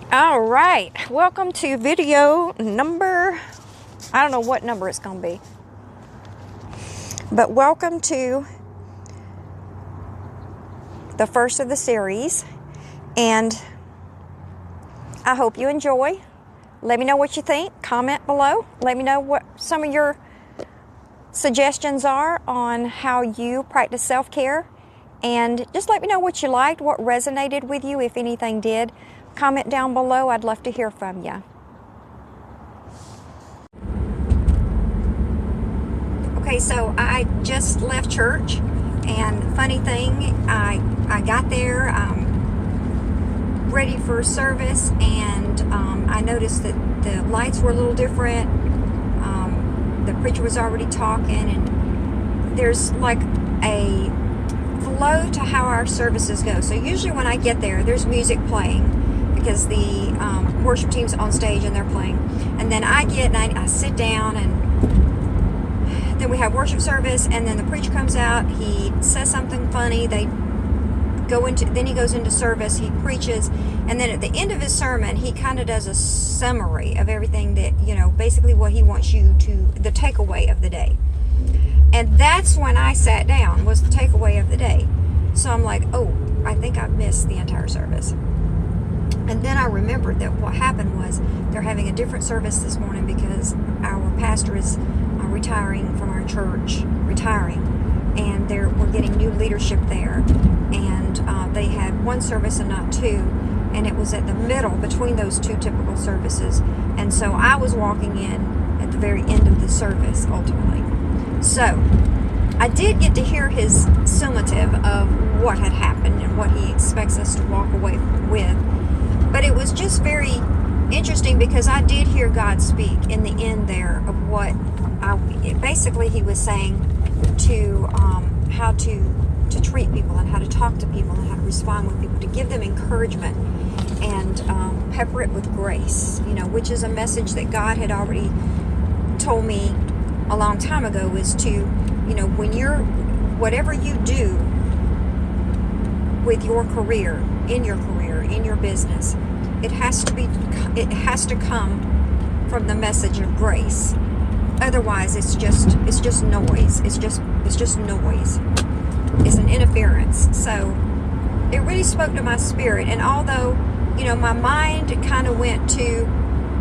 All right, welcome to video number, I don't know what number it's going to be, but welcome to the first of the series, and I hope you enjoy. Let me know what you think. Comment below. Let me know what some of your suggestions are on how you practice self-care, and just let me know what you liked, what resonated with you, if anything did. Comment down below. I'd love to hear from you. Okay, so I just left church, and funny thing, I got there ready for service, and I noticed that the lights were a little different. The preacher was already talking, and there's like a flow to how our services go. So usually when I get there, there's music playing, because the worship team's on stage and they're playing. And then I get and I sit down, and then we have worship service, and then the preacher comes out, he says something funny, then he goes into service, he preaches, and then at the end of his sermon, he kind of does a summary of everything that, basically what he wants you to, the takeaway of the day. And that's when I sat down, was the takeaway of the day. So I'm like, oh, I think I missed the entire service. And then I remembered that what happened was they're having a different service this morning because our pastor is retiring from our church, and we're getting new leadership there. And they had one service and not two, and it was at the middle between those two typical services. And so I was walking in at the very end of the service, ultimately. So I did get to hear his summative of what had happened and what he expects us to walk away with. But it was just very interesting because I did hear God speak in the end there of what basically he was saying to how to treat people and how to talk to people and how to respond with people, to give them encouragement and pepper it with grace, which is a message that God had already told me a long time ago, is to, whatever you do with your career, in your business, it has to come from the message of grace. Otherwise, it's just noise. It's just noise. It's an interference. So it really spoke to my spirit. And although, my mind kind of went to,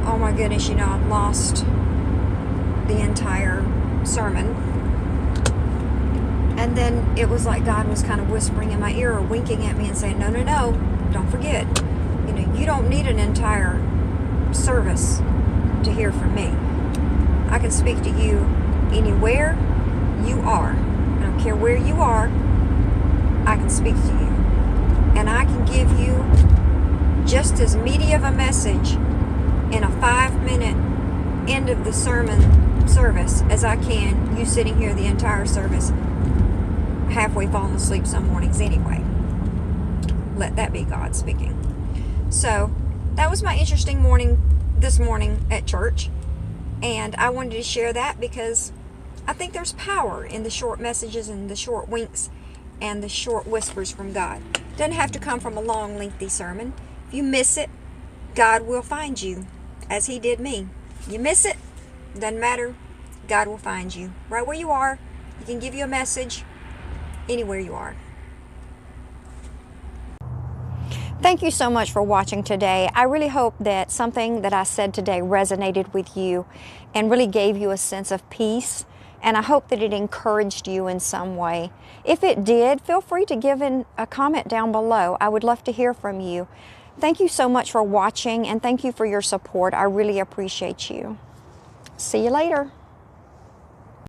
oh my goodness, I've lost the entire sermon. And then it was like God was kind of whispering in my ear or winking at me and saying, no, don't forget, you don't need an entire service to hear from me. I can speak to you anywhere you are. I don't care where you are, I can speak to you. And I can give you just as meaty of a message in a 5-minute end of the sermon service as I can you sitting here the entire service, halfway falling asleep some mornings anyway. Let that be God speaking. So that was my interesting morning this morning at church, and I wanted to share that because I think there's power in the short messages and the short winks and the short whispers from God. It doesn't have to come from a long, lengthy sermon. If you miss it, God will find you, as he did me. You miss it, doesn't matter, God will find you right where you are. He can give you a message anywhere you are. Thank you so much for watching today. I really hope that something that I said today resonated with you and really gave you a sense of peace. And I hope that it encouraged you in some way. If it did, feel free to give a comment down below. I would love to hear from you. Thank you so much for watching, and thank you for your support. I really appreciate you. See you later.